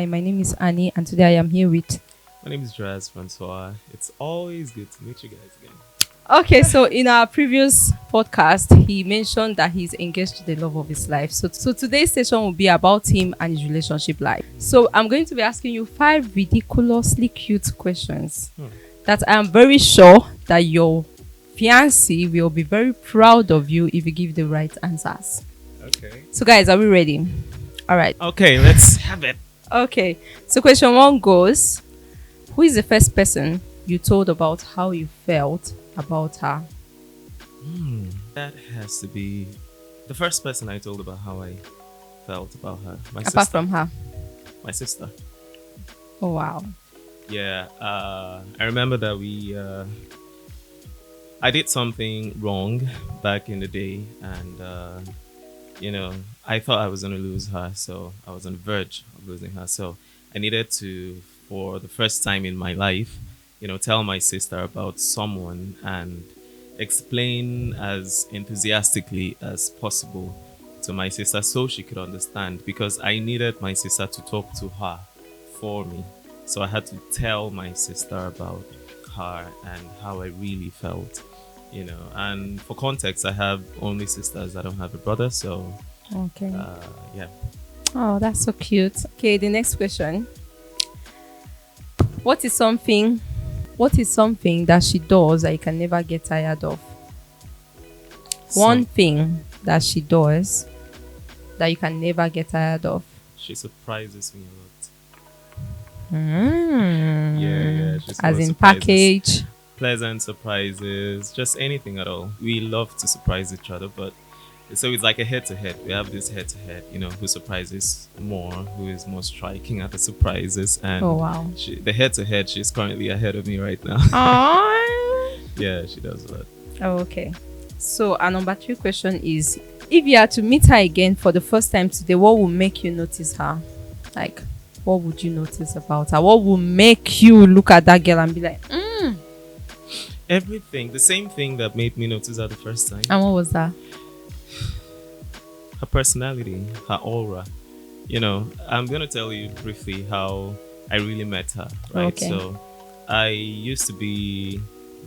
Hi, my name is Annie, and today I am here with. My name is Draz Francois. It's always good to meet you guys again. Okay, so in our previous podcast, he mentioned that he's engaged to the love of his life. So today's session will be about him and his relationship life. So I'm going to be asking you 5 ridiculously cute questions that I'm very sure that your fiancé will be very proud of you if you give the right answers. Okay. So guys, are we ready? All right. Okay, let's have it. Okay. So question 1 goes, who is the first person you told about how you felt about her? That has to be the first person I told about how I felt about her. My Apart sister. from her. My sister. Oh, wow. Yeah. I remember that I did something wrong back in the day, and I thought I was gonna lose her, so I was on the verge of losing her. So I needed to, for the first time in my life, tell my sister about someone and explain as enthusiastically as possible to my sister so she could understand, because I needed my sister to talk to her for me. So I had to tell my sister about her and how I really felt, And for context, I have only sisters. I don't have a brother, so Okay. yeah. Oh, that's so cute. Okay, the next question. What is something that she does that you can never get tired of? One thing that she does that you can never get tired of. She surprises me a lot. Yeah. She's As full of in surprises. package. Pleasant surprises, just anything at all. We love to surprise each other, but so it's like a head-to-head. We have this head-to-head, who surprises more, who is more striking at the surprises. And Oh, wow. The head-to-head, she's currently ahead of me right now. Aww. Yeah, she does a lot. Oh, okay. So our number 3 question is, if you are to meet her again for the first time today, what will make you notice her? Like, what would you notice about her? What will make you look at that girl and be like, Everything. The same thing that made me notice her the first time. And what was that? Her personality, her aura. I'm going to tell you briefly how I really met her, right? Okay. So I used to be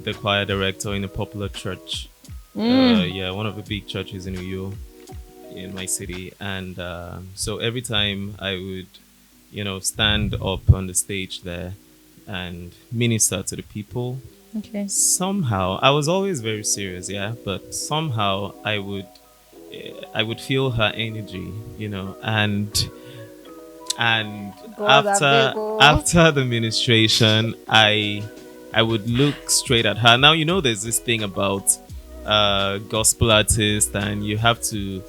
the choir director in a popular church. One of the big churches in Uyo, in my city. And so every time I would, stand up on the stage there and minister to the people, Okay. somehow I was always very serious, but somehow I would feel her energy, and God, after the ministration, I would look straight at her. Now there's this thing about gospel artists, and you have to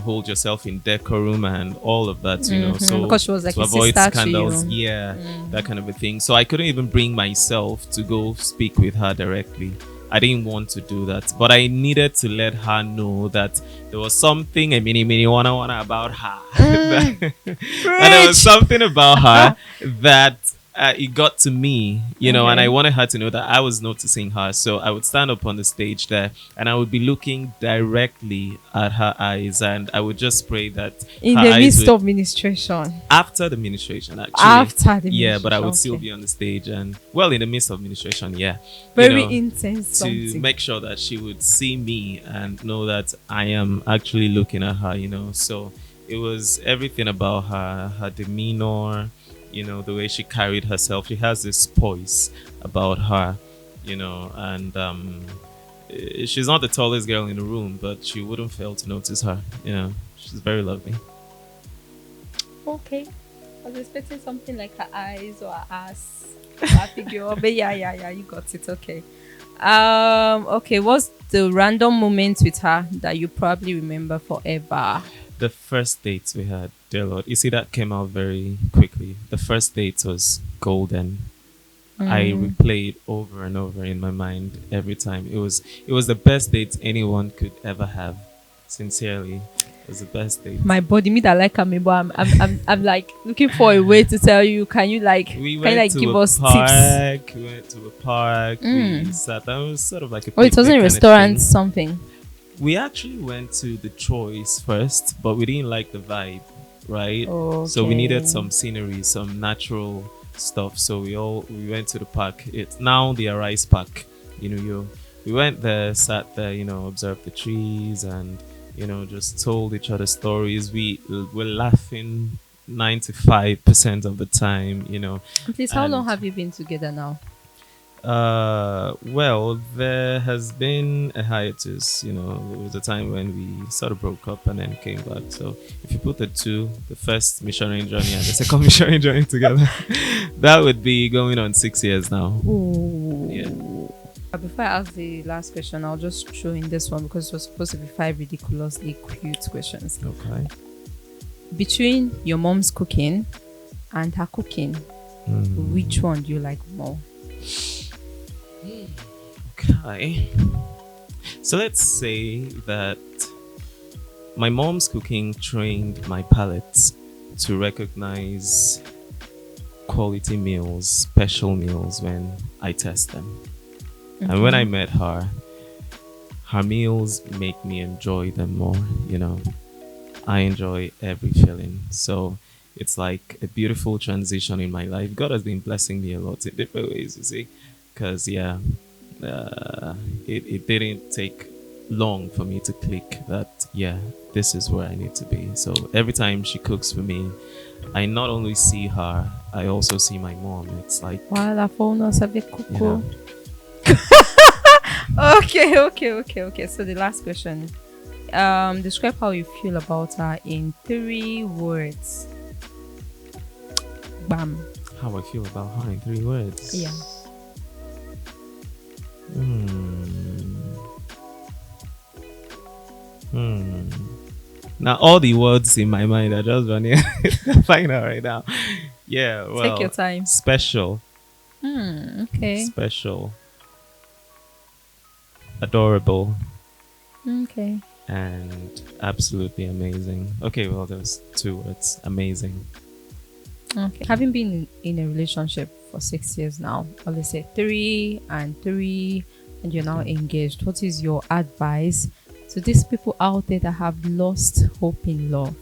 hold yourself in decorum and all of that, so because she was like to a avoid sister scandals, to you. that kind of a thing. So I couldn't even bring myself to go speak with her directly. I didn't want to do that, but I needed to let her know that there was something a mini wanna about her. that there was something about her that it got to me, and I wanted her to know that I was noticing her. So I would stand up on the stage there, and I would be looking directly at her eyes, and I would just pray that In her the eyes midst would, of ministration. after the ministration, actually. After the Yeah, but I would ministration, still okay. be on the stage, and in the midst of ministration, Very intense to something. make sure that she would see me and know that I am actually looking at her, So it was everything about her demeanor, the way she carried herself. She has this poise about her, and she's not the tallest girl in the room, but you wouldn't fail to notice her. She's very lovely. Okay. I was expecting something like her eyes or her ass or her figure. But yeah, you got it. Okay. Okay, what's the random moment with her that you probably remember forever? The first dates we had, dear Lord, you see, that came out very quickly. The first date was golden. I replay it over and over in my mind every time. It was the best date anyone could ever have. Sincerely, it was the best date. My body, me that like me, but I'm like looking for a way to tell you. Can you give us tips? We went to a park. We sat down. It was sort of like a. Oh, it wasn't a restaurant, something. We actually went to the Choice first, but we didn't like the vibe. right? So we needed Okay. some scenery, some natural stuff. So we went to the park. It's now the Arise Park. We went there, sat there, observed the trees, and just told each other stories. We were laughing 95% of the time, Please, how long and have you been together now? well, there has been a hiatus. There was a time when we sort of broke up and then came back. So if you put the two, the first missionary journey and the second missionary journey together, that would be going on 6 years now. Yeah. Ooh. Before I ask the last question, I'll just throw in this one because it was supposed to be five ridiculously cute questions. Okay. Between your mom's cooking and her cooking, which one do you like more? Okay. So let's say that my mom's cooking trained my palate to recognize quality meals, special meals when I test them. And when I met her, her meals make me enjoy them more, I enjoy every filling. So it's like a beautiful transition in my life. God has been blessing me a lot in different ways, you see. Because, it didn't take long for me to click that, this is where I need to be. So every time she cooks for me, I not only see her, I also see my mom. It's like, Voilà, pour nous, ça fait you coucou. know, Okay. So the last question. Describe how you feel about her in 3 words. Bam. how I feel about her in 3 words. Yeah. Now all the words in my mind are just running flying out right now. Yeah, well, Take your time. special, Okay. special, adorable, Okay. and absolutely amazing. Okay, well, there's 2 words: amazing. Okay. Having been in a relationship for 6 years now, or let's say 3 and 3, and you're now engaged, what is your advice to these people out there that have lost hope in love?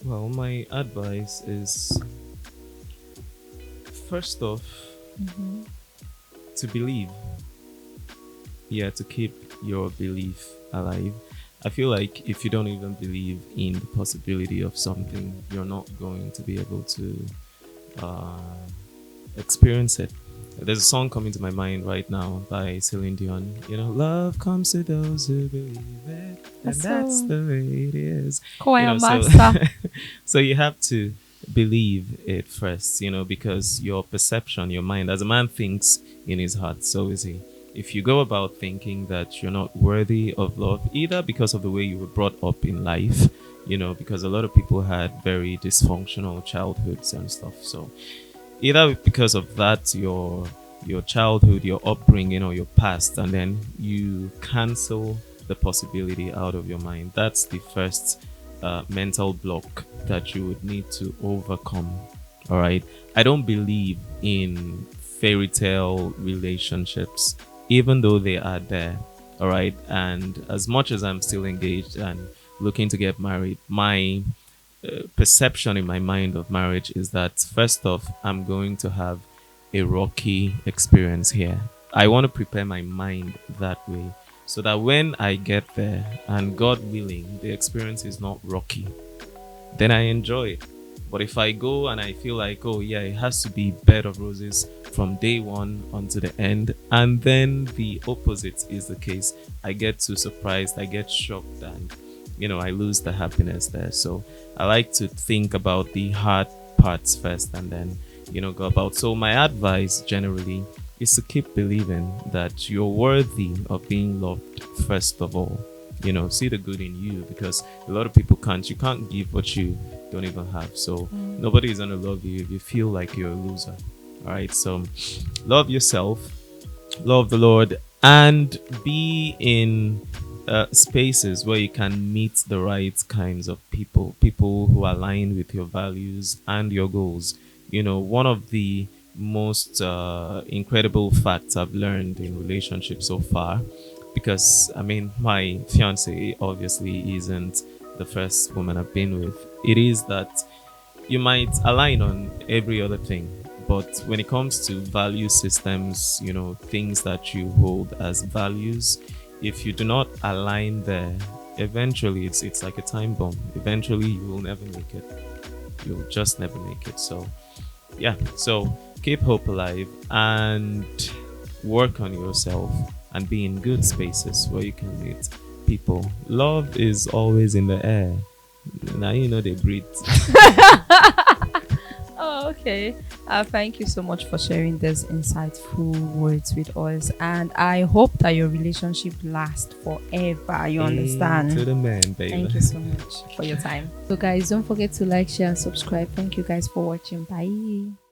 Well, my advice is, first off, to believe. Yeah, to keep your belief alive. I feel like if you don't even believe in the possibility of something, you're not going to be able to experience it. There's a song coming to my mind right now by Celine Dion. Love comes to those who believe it, and that's the way it is. Choir So, master. so you have to believe it first, because your perception, your mind, as a man thinks in his heart, so is he. If you go about thinking that you're not worthy of love, either because of the way you were brought up in life, because a lot of people had very dysfunctional childhoods and stuff. So either because of that, your childhood, your upbringing, or your past, and then you cancel the possibility out of your mind. That's the first mental block that you would need to overcome. All right. I don't believe in fairy tale relationships, even though they are there. All right. And as much as I'm still engaged and looking to get married, my perception in my mind of marriage is that, first off, I'm going to have a rocky experience here. I want to prepare my mind that way so that when I get there, and God willing, the experience is not rocky, then I enjoy it. But if I go and I feel like, oh yeah, it has to be bed of roses from day one unto the end, and then the opposite is the case, I get too surprised, I get shocked, and I lose the happiness there. So I like to think about the hard parts first and then, go about. So my advice generally is to keep believing that you're worthy of being loved first of all. See the good in you, because a lot of people you can't give what you don't even have. So nobody is gonna love you if you feel like you're a loser. All right. So love yourself, love the Lord, and be in spaces where you can meet the right kinds of people who align with your values and your goals. One of the most incredible facts I've learned in relationships so far, because my fiance obviously isn't the first woman I've been with, it is that you might align on every other thing, but when it comes to value systems, things that you hold as values, if you do not align there, eventually it's like a time bomb. Eventually you will never make it. You'll just never make it. So yeah, so keep hope alive and work on yourself and be in good spaces where you can meet people. Love is always in the air. Now they breathe. Oh, okay. Thank you so much for sharing these insightful words with us, and I hope that your relationship lasts forever. You understand? To the man, baby. Thank you so much for your time. So, guys, don't forget to like, share, and subscribe. Thank you guys for watching. Bye.